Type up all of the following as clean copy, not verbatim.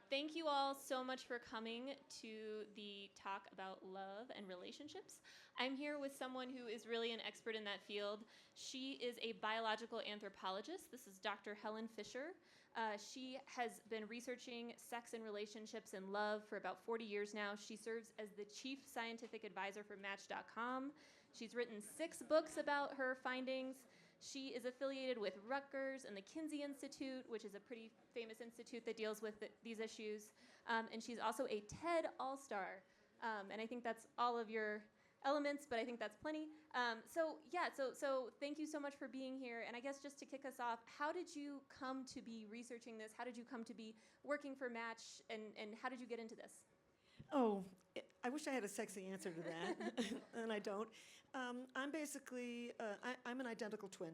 Thank you all so much for coming to the talk about love and relationships. I'm here with someone who is really an expert in that field. She is a biological anthropologist. This is Dr. Helen Fisher. She has been researching sex and relationships and love for about 40 years now. She serves as the chief scientific advisor for Match.com. She's written 6 books about her findings. She is affiliated with Rutgers and the Kinsey Institute, which is a pretty famous institute that deals with these issues. And she's also a TED All-Star. And I think that's all of your elements, but I think that's plenty. So thank you so much for being here. And I guess just to kick us off, how did you come to be researching this? How did you come to be working for Match? And how did you get into this? Oh, I wish I had a sexy answer to that, and I don't. I'm basically, I'm an identical twin.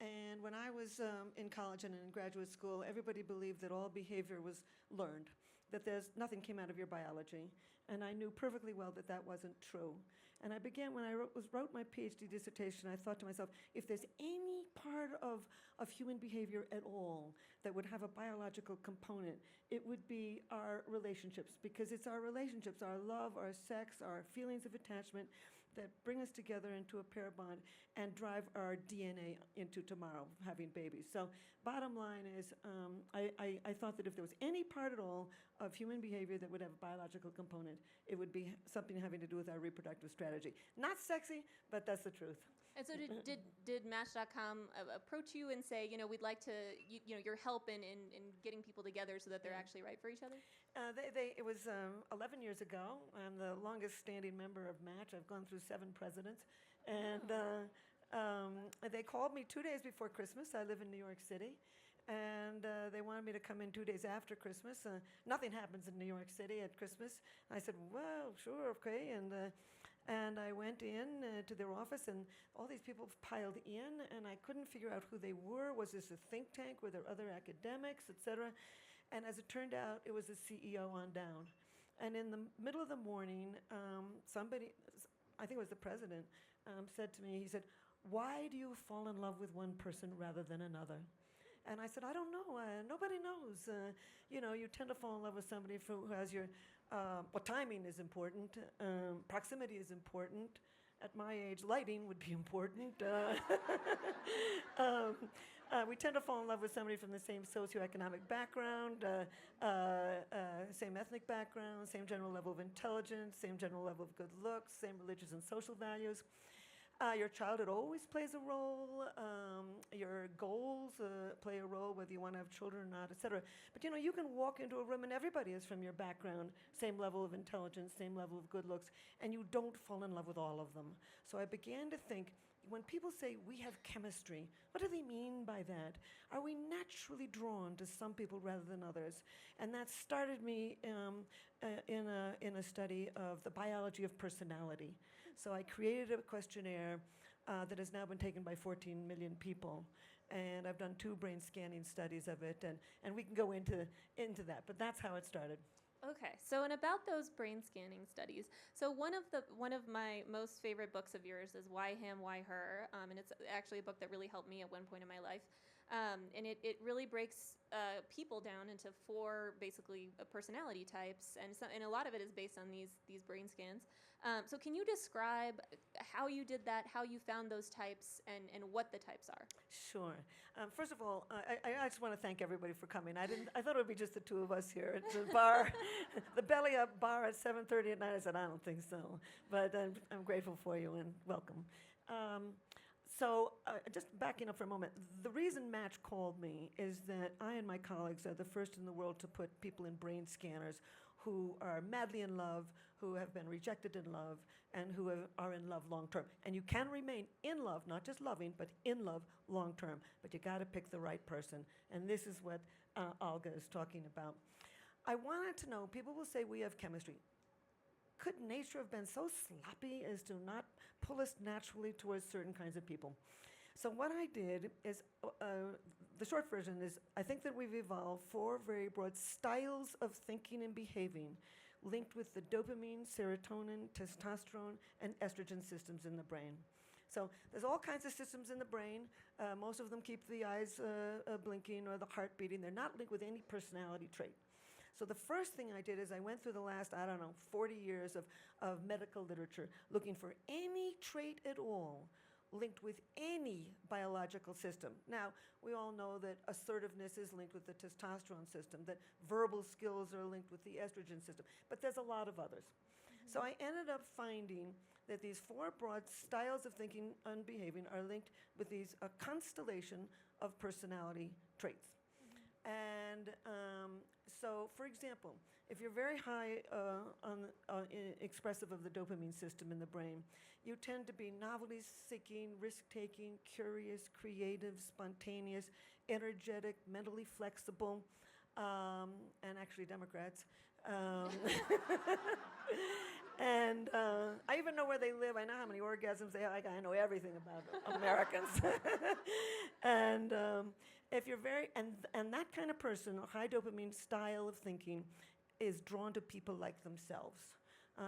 And when I was in college and in graduate school, everybody believed that all behavior was learned, that nothing came out of your biology. And I knew perfectly well that that wasn't true. And I began, when I wrote my PhD dissertation, I thought to myself, if there's any part of human behavior at all that would have a biological component, it would be our relationships, because it's our relationships, our love, our sex, our feelings of attachment that bring us together into a pair bond and drive our DNA into tomorrow, having babies. So bottom line is, I thought that if there was any part at all of human behavior that would have a biological component, it would be something having to do with our reproductive strategy. Not sexy, but that's the truth. And so did Match.com approach you and say, we'd like to, your help in getting people together so that they're actually right for each other? It was 11 years ago. I'm the longest standing member of Match. I've gone through 7 presidents. And they called me 2 days before Christmas. I live in New York City. And they wanted me to come in 2 days after Christmas. Nothing happens in New York City at Christmas. I said, well, sure, okay. And I went in to their office, and all these people piled in, and I couldn't figure out who they were. Was this a think tank? Were there other academics, et cetera? And as it turned out, it was the CEO on down. And in the middle of the morning, somebody, I think it was the president, said to me, he said, why do you fall in love with one person rather than another? And I said, I don't know. Nobody knows. You tend to fall in love with somebody who has your, timing is important. Proximity is important. At my age, lighting would be important. We tend to fall in love with somebody from the same socioeconomic background, same ethnic background, same general level of intelligence, same general level of good looks, same religious and social values. Your childhood always plays a role. Your goals play a role, whether you want to have children or not, et cetera. But you can walk into a room and everybody is from your background, same level of intelligence, same level of good looks, and you don't fall in love with all of them. So I began to think, when people say we have chemistry, what do they mean by that? Are we naturally drawn to some people rather than others? And that started me in a study of the biology of personality. So I created a questionnaire that has now been taken by 14 million people. And I've done 2 brain scanning studies of it, and we can go into that. But that's how it started. Okay, so and about those brain scanning studies, so one of my most favorite books of yours is Why Him, Why Her, and it's actually a book that really helped me at one point in my life, and it really breaks people down into 4 basically personality types, and a lot of it is based on these brain scans. So can you describe how you did that, how you found those types, and what the types are? Sure. First of all, I just want to thank everybody for coming. I thought it would be just the 2 of us here at the bar. The belly up bar at 7:30 at night. I said, I don't think so. But I'm grateful for you and welcome. So just backing up for a moment, the reason Match called me is that I and my colleagues are the first in the world to put people in brain scanners who are madly in love, who have been rejected in love, and who are in love long term. And you can remain in love, not just loving, but in love long term. But you got to pick the right person. And this is what Olga is talking about. I wanted to know, people will say we have chemistry. Could nature have been so sloppy as to not pull us naturally towards certain kinds of people? So what I did is, the short version is, I think that we've evolved 4 very broad styles of thinking and behaving linked with the dopamine, serotonin, testosterone, and estrogen systems in the brain. So there's all kinds of systems in the brain. Most of them keep the eyes blinking or the heart beating. They're not linked with any personality trait. So the first thing I did is I went through the last, 40 years of medical literature looking for any trait at all linked with any biological system. Now, we all know that assertiveness is linked with the testosterone system, that verbal skills are linked with the estrogen system, but there's a lot of others. So I ended up finding that these 4 broad styles of thinking and behaving are linked with these constellation of personality traits. And so, for example, if you're very high expressive of the dopamine system in the brain, you tend to be novelty-seeking, risk-taking, curious, creative, spontaneous, energetic, mentally flexible, and actually Democrats. And I even know where they live. I know how many orgasms they have. I know everything about Americans. And if you're and that kind of person, a high dopamine style of thinking, is drawn to people like themselves.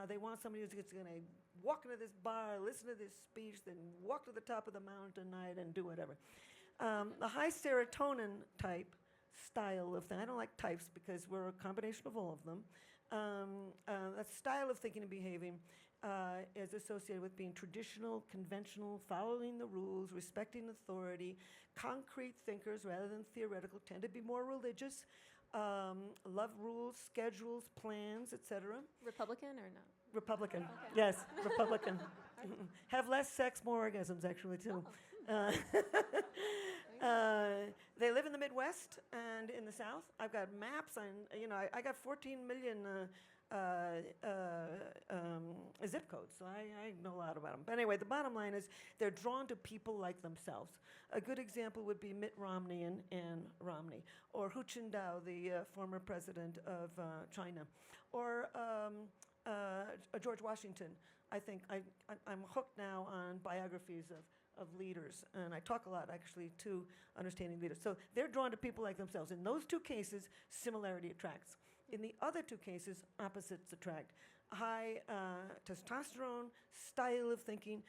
They want somebody who's going to walk into this bar, listen to this speech, then walk to the top of the mountain tonight and do whatever. The high serotonin type style of thing, I don't like types because we're a combination of all of them. That style of thinking and behaving is associated with being traditional, conventional, following the rules, respecting authority, concrete thinkers rather than theoretical, tend to be more religious, love rules, schedules, plans, etc. Republican or no? Republican, Okay. yes, Republican. Have less sex, more orgasms, actually, too. They live in the Midwest and in the South. I've got maps, and I got 14 million zip codes, so I know a lot about them. But anyway, the bottom line is they're drawn to people like themselves. A good example would be Mitt Romney and Ann Romney, or Hu Jintao, the former president of China, or George Washington. I think I'm hooked now on biographies of leaders, and I talk a lot, actually, to understanding leaders. So they're drawn to people like themselves. In those 2 cases, similarity attracts. In the other 2 cases, opposites attract. High testosterone style of thinking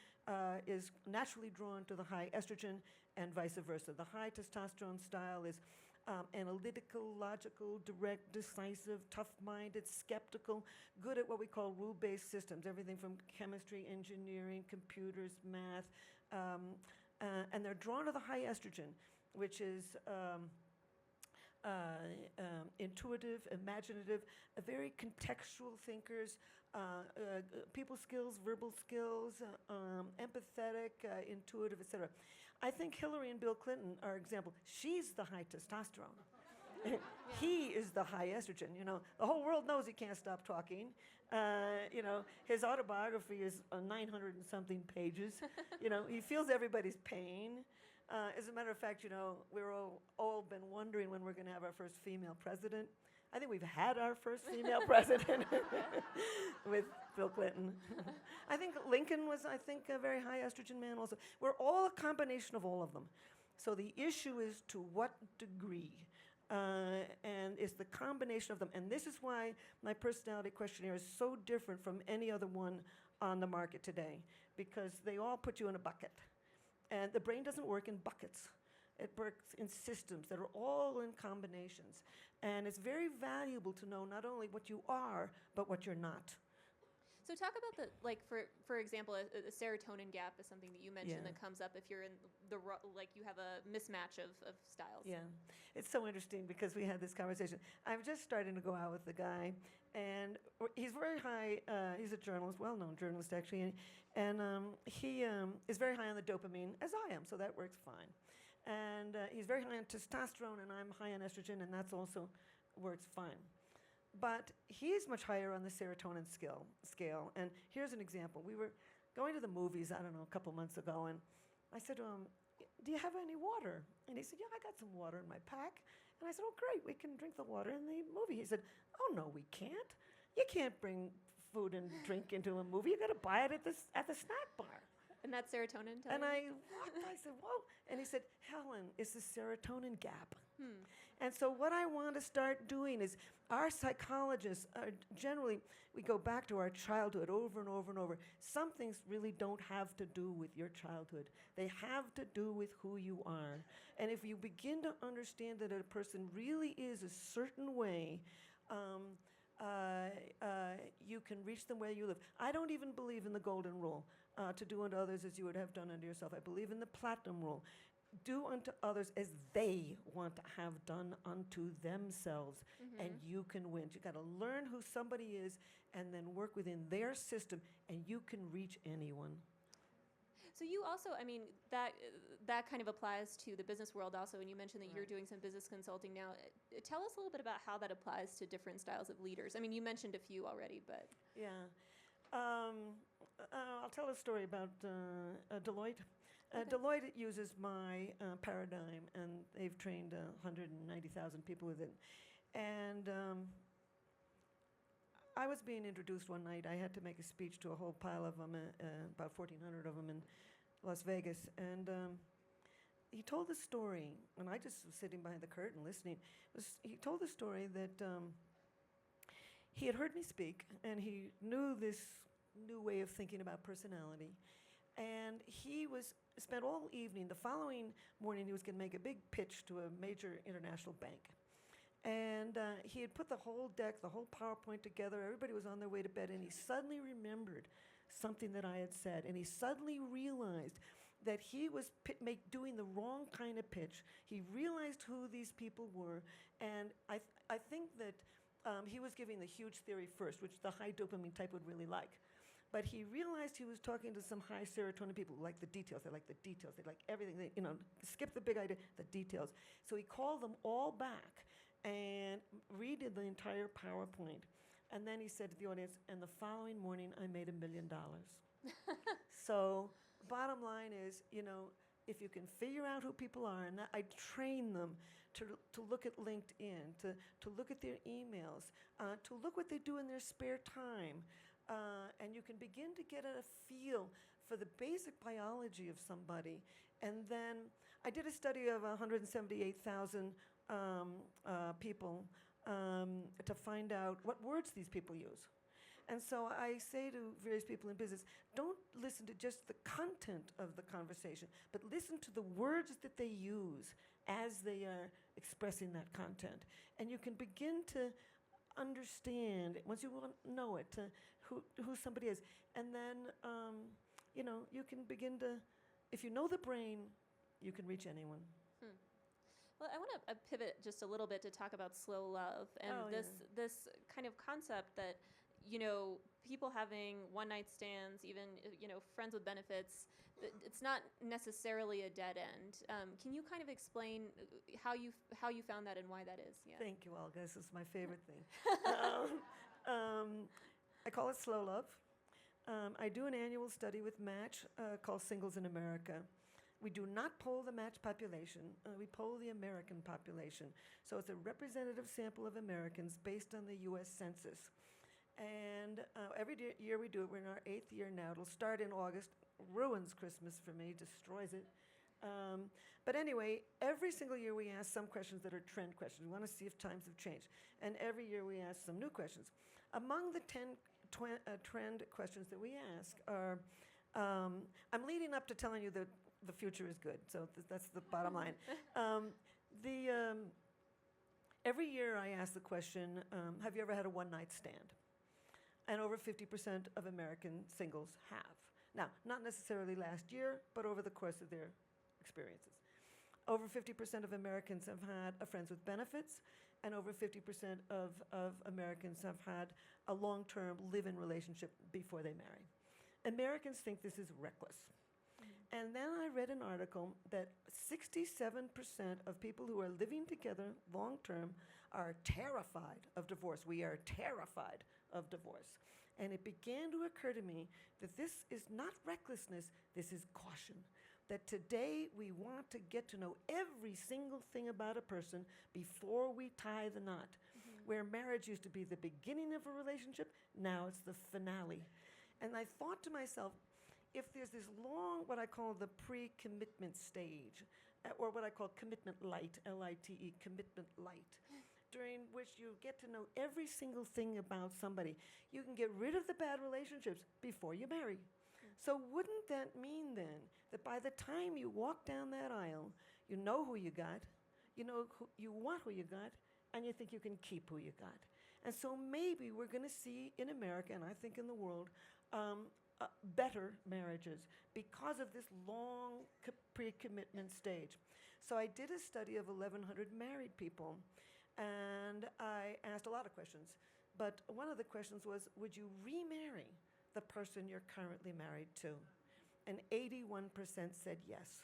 is naturally drawn to the high estrogen, and vice versa. The high testosterone style is analytical, logical, direct, decisive, tough-minded, skeptical, good at what we call rule-based systems, everything from chemistry, engineering, computers, math, and they're drawn to the high estrogen, which is intuitive, imaginative, very contextual thinkers, people skills, verbal skills, empathetic, intuitive, etc. I think Hillary and Bill Clinton are example. She's the high testosterone. He is the high estrogen. The whole world knows he can't stop talking. His autobiography is 900 and something pages. He feels everybody's pain. As a matter of fact, we're all been wondering when we're going to have our first female president. I think we've had our first female president with Bill Clinton. I think Lincoln was, a very high estrogen man also. We're all a combination of all of them. So the issue is to what degree. And it's the combination of them. And this is why my personality questionnaire is so different from any other one on the market today, because they all put you in a bucket. And the brain doesn't work in buckets. It works in systems that are all in combinations. And it's very valuable to know not only what you are, but what you're not. So talk about for example, a serotonin gap is something that you mentioned that comes up if you're in you have a mismatch of styles. Yeah, it's so interesting because we had this conversation. I'm just starting to go out with the guy, and he's very high, he's a journalist, well-known journalist actually, and he is very high on the dopamine, as I am, so that works fine. And he's very high on testosterone, and I'm high on estrogen, and that's also works fine. But he's much higher on the serotonin scale. And here's an example. We were going to the movies, a couple months ago, and I said to him, do you have any water? And he said, yeah, I got some water in my pack. And I said, oh, great, we can drink the water in the movie. He said, oh, no, we can't. You can't bring food and drink into a movie. You got to buy it at the snack bar. And that's serotonin? And I said, whoa. And he said, Helen, it's the serotonin gap. And so what I want to start doing is our psychologists, generally, we go back to our childhood over and over and over. Some things really don't have to do with your childhood. They have to do with who you are. And if you begin to understand that a person really is a certain way, Um, you can reach them where you live. I don't even believe in the golden rule, to do unto others as you would have done unto yourself. I believe in the platinum rule. Do unto others as they want to have done unto themselves, and you can win. You got to learn who somebody is and then work within their system, and you can reach anyone. So you also, I mean, that kind of applies to the business world also, and you mentioned that you're doing some business consulting now. Tell us a little bit about how that applies to different styles of leaders. I mean, you mentioned a few already, but... Yeah. I'll tell a story about Deloitte. Deloitte uses my paradigm, and they've trained 190,000 people with it. And I was being introduced one night. I had to make a speech to a whole pile of them, about 1,400 of them in Las Vegas. And he told the story, and I just was sitting behind the curtain listening. He told the story that he had heard me speak, and he knew this new way of thinking about personality. And he spent all evening. The following morning, he was going to make a big pitch to a major international bank. And he had put the whole deck, the whole PowerPoint together. Everybody was on their way to bed, and he suddenly remembered something that I had said. And he suddenly realized that he was doing the wrong kind of pitch. He realized who these people were. And I think that he was giving the huge theory first, which the high dopamine type would really like. But he realized he was talking to some high serotonin people who like the details. They like the details. They like everything. They, skip the big idea, the details. So he called them all back and redid the entire PowerPoint. And then he said to the audience, and the following morning, I made $1 million. So bottom line is, if you can figure out who people are, and I train them to look at LinkedIn, to look at their emails, to look what they do in their spare time, and you can begin to get a feel for the basic biology of somebody. And then I did a study of 178,000 people to find out what words these people use. And so I say to various people in business, don't listen to just the content of the conversation, but listen to the words that they use as they are expressing that content. And you can begin to understand, once you know it, who somebody is. And then, you can begin to, if you know the brain, you can reach anyone. Well, I want to pivot just a little bit to talk about slow love and this kind of concept that, people having one-night stands, even, friends with benefits, it's not necessarily a dead end. Can you kind of explain how you found that and why that is? Yeah. Thank you, Olga. This is my favorite thing. I call it slow love. I do an annual study with Match called Singles in America. We do not poll the Match population. We poll the American population. So it's a representative sample of Americans based on the U.S. Census. And every year we do it. We're in our 8th year now. It'll start in August. Ruins Christmas for me, destroys it. But anyway, every single year we ask some questions that are trend questions. We want to see if times have changed. And every year we ask some new questions. Among the 10 trend questions that we ask are, I'm leading up to telling you that the future is good. So that's the bottom line. Every year I ask the question, have you ever had a one-night stand? And over 50% of American singles have. Now, not necessarily last year, but over the course of their experiences. Over 50% of Americans have had a friends with benefits, and over 50% of Americans have had a long-term live-in relationship before they marry. Americans think this is reckless. And then I read an article that 67% of people who are living together long-term are terrified of divorce. We are terrified of divorce. And it began to occur to me that this is not recklessness, this is caution. That today we want to get to know every single thing about a person before we tie the knot. Where marriage used to be the beginning of a relationship, now it's the finale. And I thought to myself, if there's this long, what I call the pre-commitment stage, or what I call commitment light, L-I-T-E, commitment light, during which you get to know every single thing about somebody, you can get rid of the bad relationships before you marry. So wouldn't that mean then that by the time you walk down that aisle, you know who you got, you know you want who you got, and you think you can keep who you got? And so maybe we're going to see in America, and I think in the world, better marriages because of this long pre-commitment stage. So I did a study of 1,100 married people, and I asked a lot of questions. But one of the questions was, would you remarry the person you're currently married to? And 81% said yes.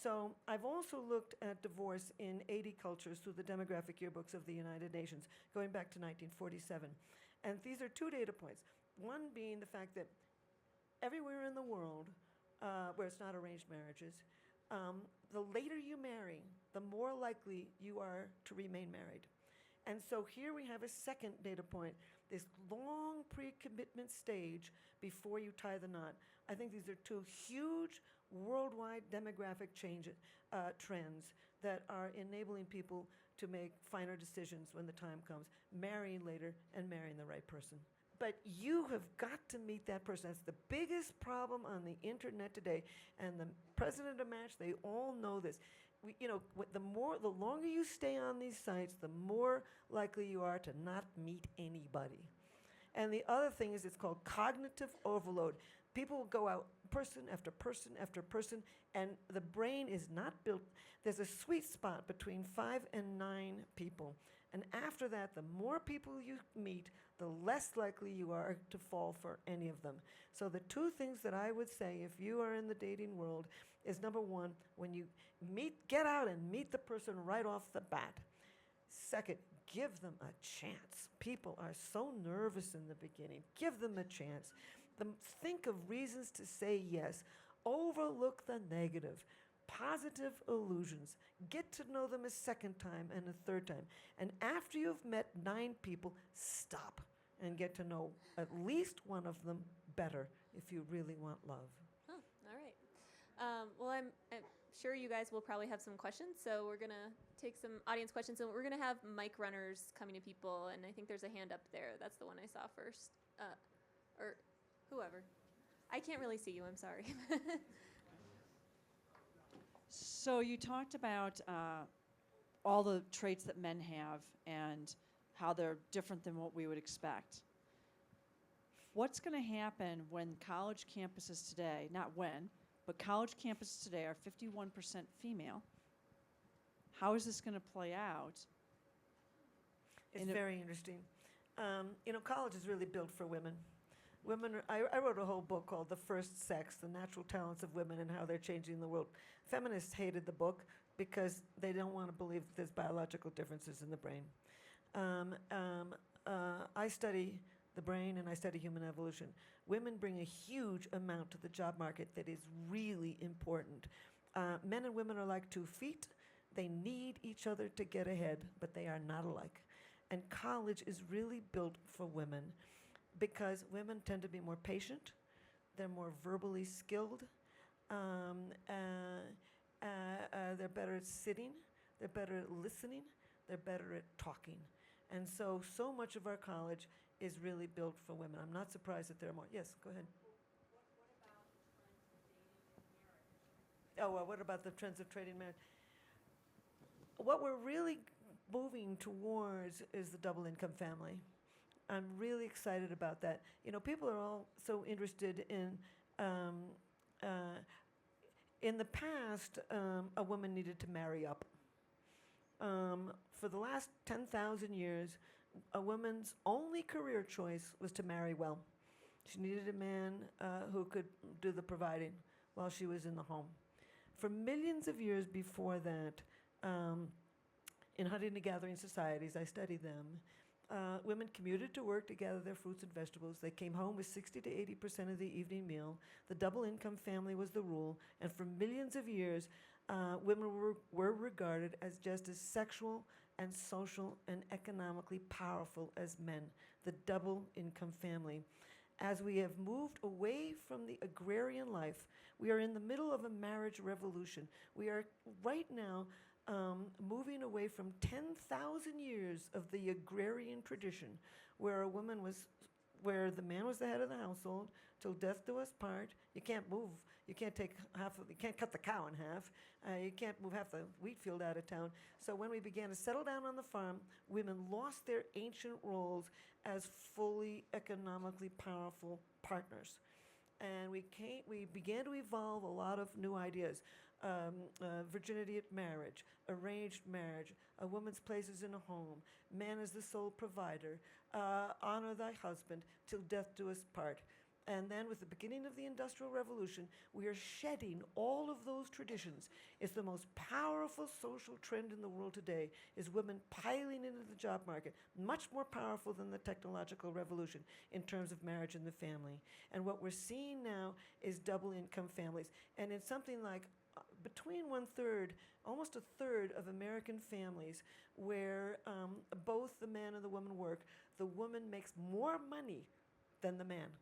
So I've also looked at divorce in 80 cultures through the demographic yearbooks of the United Nations, going back to 1947. And these are two data points. One being the fact that everywhere in the world where it's not arranged marriages, the later you marry, the more likely you are to remain married. And so here we have a second data point, this long pre-commitment stage before you tie the knot. I think these are two huge worldwide demographic trends that are enabling people to make finer decisions when the time comes, marrying later and marrying the right person. But you have got to meet that person. That's the biggest problem on the internet today. And the president of Match, they all know this. The longer you stay on these sites, the more likely you are to not meet anybody. And the other thing is it's called cognitive overload. People go out person after person after person, and the brain is not built. There's a sweet spot between 5 and 9 people. And after that, the more people you meet, the less likely you are to fall for any of them. So the two things that I would say if you are in the dating world is, number one, when you get out and meet the person right off the bat. Second, give them a chance. People are so nervous in the beginning. Give them a chance. Think of reasons to say yes. Overlook the negative. Positive illusions. Get to know them a second time and a third time. And after you've met 9 people, stop and get to know at least one of them better if you really want love. Huh, all right. Well, I'm sure you guys will probably have some questions, so we're going to take some audience questions, and we're going to have mic runners coming to people, and I think there's a hand up there. That's the one I saw first. Or whoever. I can't really see you, I'm sorry. So you talked about all the traits that men have and how they're different than what we would expect. What's going to happen when college campuses today, not when, but college campuses today are 51% female? How is this going to play out? It's very interesting. College is really built for women. I wrote a whole book called The First Sex, The Natural Talents of Women and How They're Changing the World. Feminists hated the book because they don't want to believe that there's biological differences in the brain. I study the brain and I study human evolution. Women bring a huge amount to the job market that is really important. Men and women are like 2 feet. They need each other to get ahead, but they are not alike. And college is really built for women because women tend to be more patient. They're more verbally skilled. They're better at sitting. They're better at listening. They're better at talking. And so much of our college is really built for women. I'm not surprised that there are more. Yes, go ahead. What about the trends of trading marriage? What we're really moving towards is the double income family. I'm really excited about that. People are all so interested in the past, a woman needed to marry up. For the last 10,000 years, a woman's only career choice was to marry well. She needed a man who could do the providing while she was in the home. For millions of years before that, in hunting and gathering societies, I studied them, women commuted to work to gather their fruits and vegetables. They came home with 60 to 80% of the evening meal. The double income family was the rule. And for millions of years, women were regarded as just as sexual and social and economically powerful as men, the double income family. As we have moved away from the agrarian life, we are in the middle of a marriage revolution. We are right now moving away from 10,000 years of the agrarian tradition, where where the man was the head of the household till death do us part. You can't move. You can't take you can't cut the cow in half. You can't move half the wheat field out of town. So when we began to settle down on the farm, women lost their ancient roles as fully economically powerful partners. And we began to evolve a lot of new ideas. Virginity at marriage, arranged marriage, a woman's place is in a home, man is the sole provider, honor thy husband till death do us part. And then with the beginning of the Industrial Revolution, we are shedding all of those traditions. It's the most powerful social trend in the world today, is women piling into the job market, much more powerful than the technological revolution in terms of marriage and the family. And what we're seeing now is double income families. And it's something like between 1/3, almost 1/3 of American families where both the man and the woman work, the woman makes more money than the man.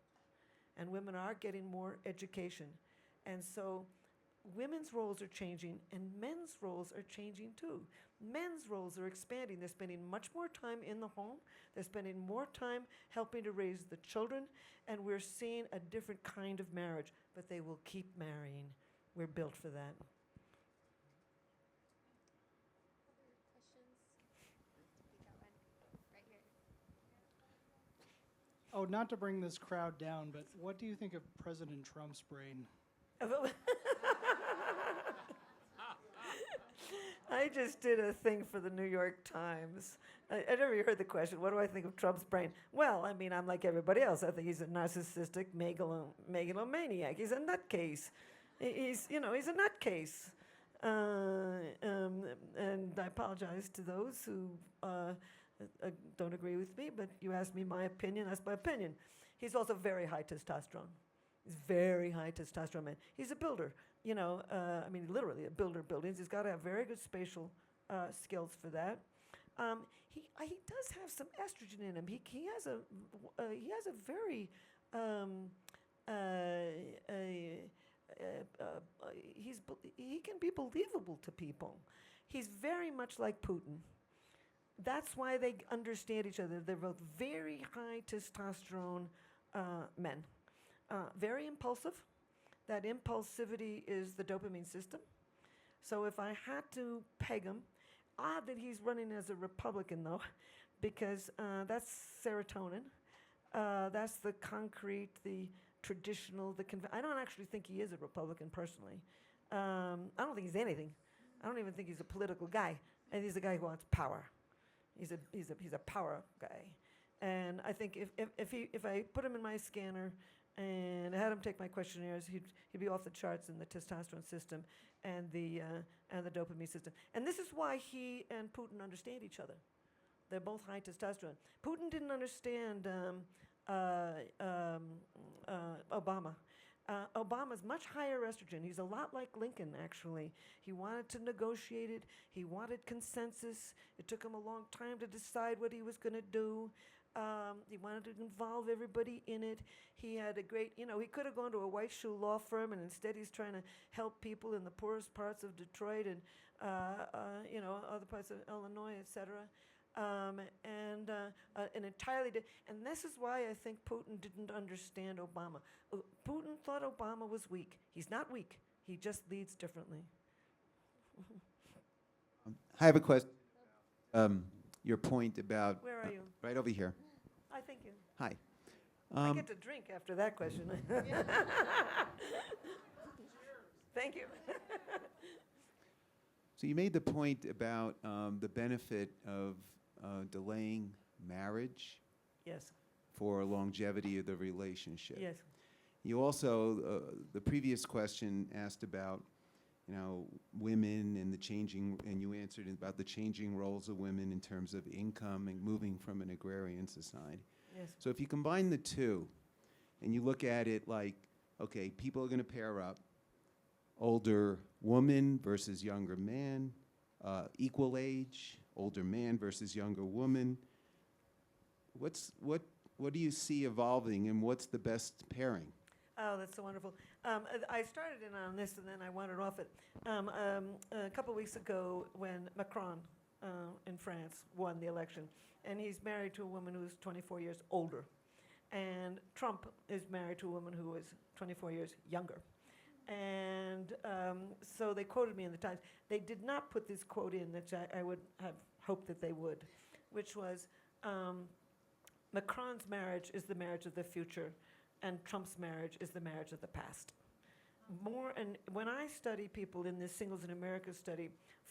And women are getting more education. And so women's roles are changing and men's roles are changing too. Men's roles are expanding. They're spending much more time in the home. They're spending more time helping to raise the children. And we're seeing a different kind of marriage, but they will keep marrying. We're built for that. Oh, not to bring this crowd down, but what do you think of President Trump's brain? I just did a thing for the New York Times. I never heard the question, what do I think of Trump's brain? Well, I mean, I'm like everybody else. I think he's a narcissistic megalomaniac. He's a nutcase. He's a nutcase. And I apologize to those who don't agree with me, but you asked me my opinion, that's my opinion. He's also very high testosterone. He's very high testosterone man. He's a builder, I mean, literally a builder of buildings. He's got to have very good spatial skills for that. He does have some estrogen in him. He has a very he can be believable to people. He's very much like Putin. That's why they understand each other. They're both very high testosterone men. Very impulsive. That impulsivity is the dopamine system. So if I had to peg him, odd that he's running as a Republican, though, because that's serotonin. That's the concrete, the traditional, I don't actually think he is a Republican personally. I don't think he's anything. I don't even think he's a political guy. And he's a guy who wants power. He's a power guy. And I think if I put him in my scanner and I had him take my questionnaires, he'd be off the charts in the testosterone system and the dopamine system. And this is why he and Putin understand each other. They're both high testosterone. Putin didn't understand Obama. Obama's much higher estrogen. He's a lot like Lincoln, actually. He wanted to negotiate it. He wanted consensus. It took him a long time to decide what he was going to do. He wanted to involve everybody in it. He had a great, he could have gone to a white shoe law firm, and instead he's trying to help people in the poorest parts of Detroit and, other parts of Illinois, et cetera. An entirely and this is why I think Putin didn't understand Obama. Putin thought Obama was weak. He's not weak. He just leads differently. I have a question. Your point about Where are you? right over here. I thank you. Hi. I get to drink after that question. Thank you. So you made the point about the benefit of delaying marriage Yes. for longevity of the relationship. Yes. You also, the previous question asked about, women and the changing, and you answered about the changing roles of women in terms of income and moving from an agrarian society. Yes. So if you combine the two, and you look at it like, okay, people are going to pair up, older woman versus younger man, equal age, older man versus younger woman. What do you see evolving, and what's the best pairing? Oh, that's so wonderful. I started in on this, and then I wandered off it. A couple weeks ago, when Macron in France won the election, and he's married to a woman who's 24 years older, and Trump is married to a woman who is 24 years younger. And so they quoted me in the Times. They did not put this quote in that I would have hoped that they would, which was, Macron's marriage is the marriage of the future, and Trump's marriage is the marriage of the past. And when I study people in this Singles in America study,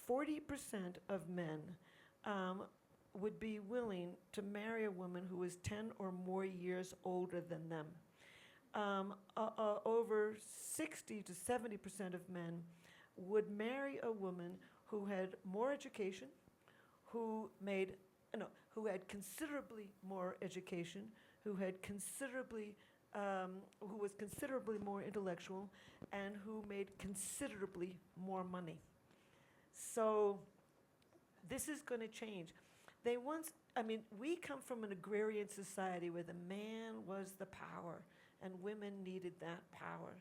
40% of men would be willing to marry a woman who is 10 or more years older than them. Over 60 to 70% of men would marry a woman who had more education, who had considerably more education, who was considerably more intellectual, and who made considerably more money. So this is going to change. We come from an agrarian society where the man was the power and women needed that power.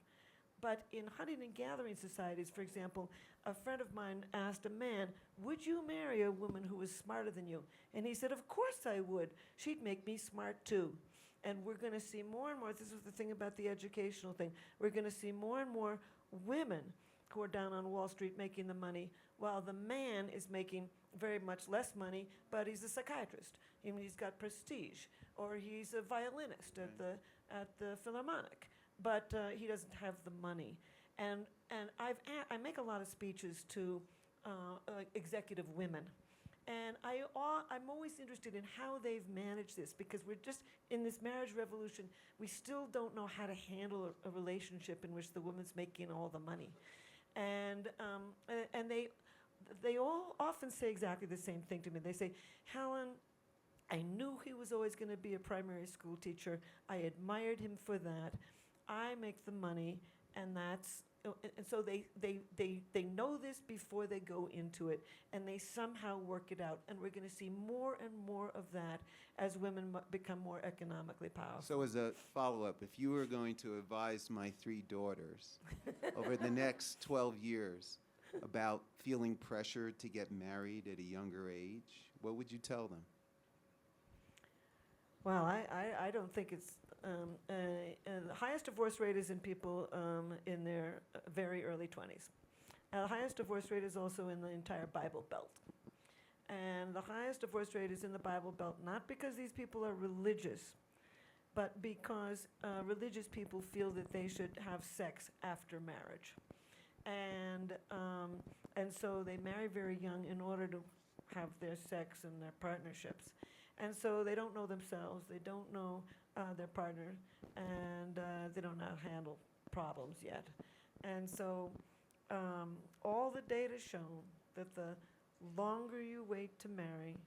But in hunting and gathering societies, for example, a friend of mine asked a man, would you marry a woman who was smarter than you? And he said, of course I would. She'd make me smart too. And we're going to see more and more, this is the thing about the educational thing, we're going to see more and more women who are down on Wall Street making the money, while the man is making very much less money, but he's a psychiatrist. I mean, he's got prestige, or he's a violinist at the Philharmonic, but he doesn't have the money. And I make a lot of speeches to executive women. And I'm always interested in how they've managed this, because we're just in this marriage revolution. We still don't know how to handle a relationship in which the woman's making all the money, and they all often say exactly the same thing to me. They say, Helen, I knew he was always going to be a primary school teacher. I admired him for that. I make the money, and that's. And so they know this before they go into it, and they somehow work it out. And we're going to see more and more of that as women become more economically powerful. So as a follow-up, if you were going to advise my 3 daughters over the next 12 years about feeling pressure to get married at a younger age, what would you tell them? Well, I don't think it's the highest divorce rate is in people in their very early 20s. The highest divorce rate is also in the entire Bible Belt. And the highest divorce rate is in the Bible Belt, not because these people are religious, but because religious people feel that they should have sex after marriage. And so they marry very young in order to have their sex and their partnerships. And so they don't know themselves, they don't know their partner, and they don't know how to handle problems yet. And so all the data show that the longer you wait to marry,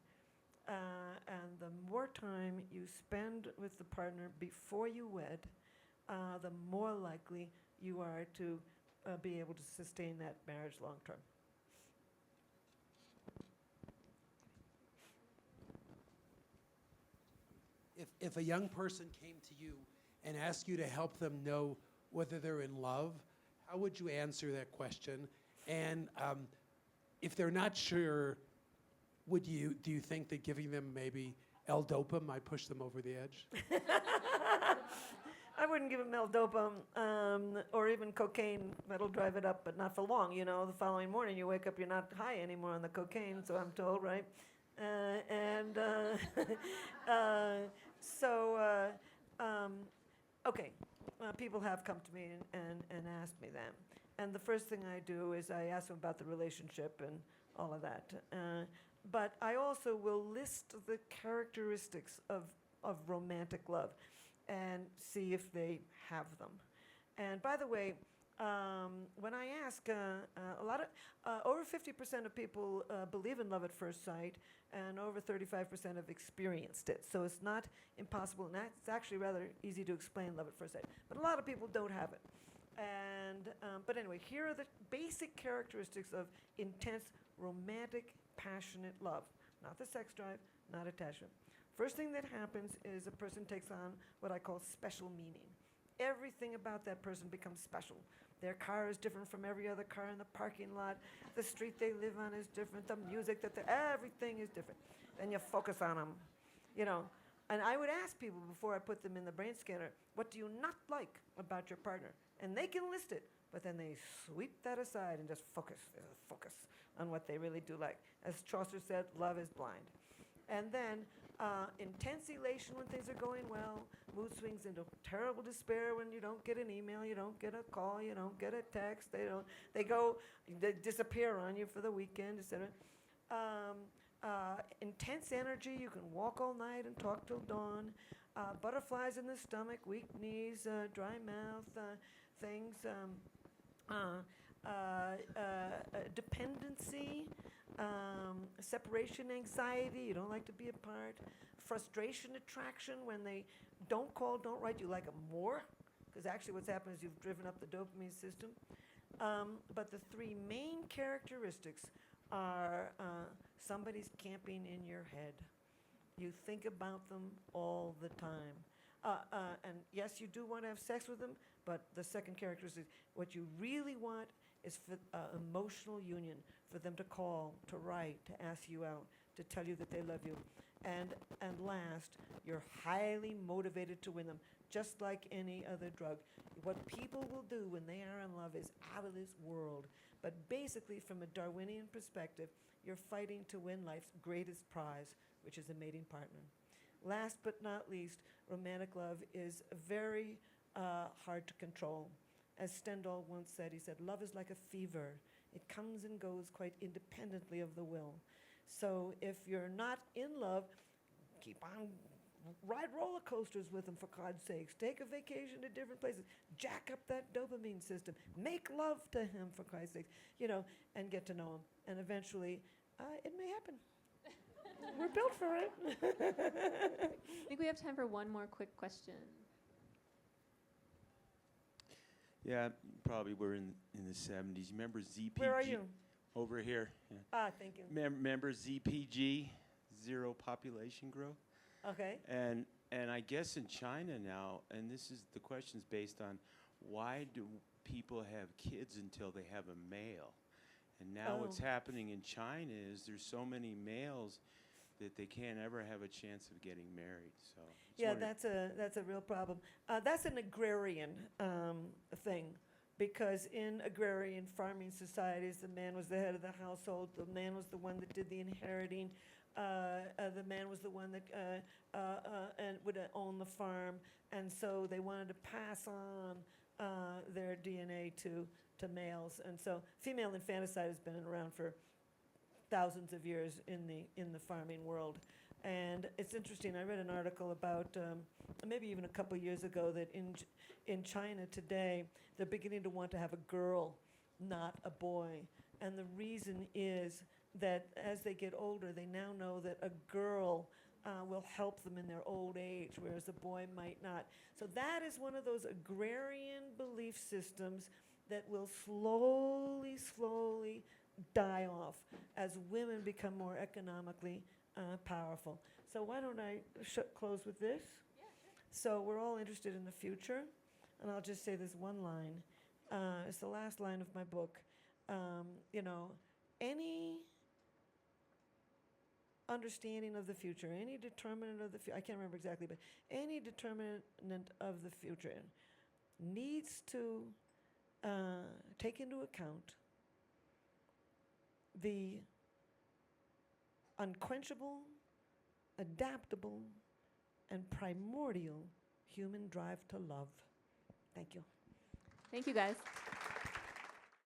and the more time you spend with the partner before you wed, the more likely you are to be able to sustain that marriage long term. If a young person came to you and asked you to help them know whether they're in love, how would you answer that question? And if they're not sure, do you think that giving them maybe L-Dopa might push them over the edge? I wouldn't give them L-Dopa or even cocaine. That'll drive it up, but not for long. You know, the following morning you wake up, you're not high anymore on the cocaine, so I'm told, right? People have come to me and asked me that. And the first thing I do is I ask them about the relationship and all of that. But I also will list the characteristics of romantic love and see if they have them. And by the way, when I ask, over 50% of people believe in love at first sight, and over 35% have experienced it. So it's not impossible, and it's actually rather easy to explain love at first sight. But a lot of people don't have it. And but anyway, here are the basic characteristics of intense, romantic, passionate love. Not the sex drive, not attachment. First thing that happens is a person takes on what I call special meaning. Everything about that person becomes special. Their car is different from every other car in the parking lot. The street they live on is different. The music everything is different. Then you focus on them, you know. And I would ask people before I put them in the brain scanner, what do you not like about your partner? And they can list it. but then they sweep that aside and just focus on what they really do like. As Chaucer said, love is blind. And then intense elation when things are going well, mood swings into terrible despair when you don't get an email, you don't get a call, you don't get a text, they disappear on you for the weekend, etc. Intense energy, you can walk all night and talk till dawn. Butterflies in the stomach, weak knees, dry mouth, things. Dependency, separation anxiety, you don't like to be apart. Frustration attraction, when they don't call, don't write, you like them more, because actually what's happened is you've driven up the dopamine system. But the three main characteristics are somebody's camping in your head. You think about them all the time. And yes, you do want to have sex with them, but the second characteristic, what you really want is for emotional union, for them to call, to write, to ask you out, to tell you that they love you. And last, you're highly motivated to win them, just like any other drug. What people will do when they are in love is out of this world. But basically, from a Darwinian perspective, you're fighting to win life's greatest prize, which is a mating partner. Last but not least, romantic love is very hard to control. As Stendhal once said, he said, love is like a fever. It comes and goes quite independently of the will. So if you're not in love, keep on, ride roller coasters with them, for God's sakes. Take a vacation to different places. Jack up that dopamine system. Make love to him, for Christ's sake, and get to know him. And eventually, it may happen. We're built for it. I think we have time for one more quick question. Yeah, probably we're in the 70s. Remember ZPG? Where are you? Over here. Yeah. Thank you. Remember ZPG, zero population growth? Okay. And I guess in China now, and this is the question's based on, why do people have kids until they have a male? And now what's happening in China is there's so many males that they can't ever have a chance of getting married. So Yeah, that's a real problem. That's an agrarian thing, because in agrarian farming societies, the man was the head of the household. The man was the one that did the inheriting. The man was the one that and would own the farm, and so they wanted to pass on their DNA to males, and so female infanticide has been around for thousands of years in the farming world. And it's interesting, I read an article about maybe even a couple years ago that in China today, they're beginning to want to have a girl, not a boy. And the reason is that as they get older, they now know that a girl will help them in their old age, whereas a boy might not. So that is one of those agrarian belief systems that will slowly die off as women become more economically powerful. So why don't I close with this? Yeah, sure. So we're all interested in the future, and I'll just say this one line. It's the last line of my book. Any understanding of the future, any determinant of the future, I can't remember exactly, but any determinant of the future needs to take into account the unquenchable, adaptable, and primordial human drive to love. Thank you. Thank you, guys.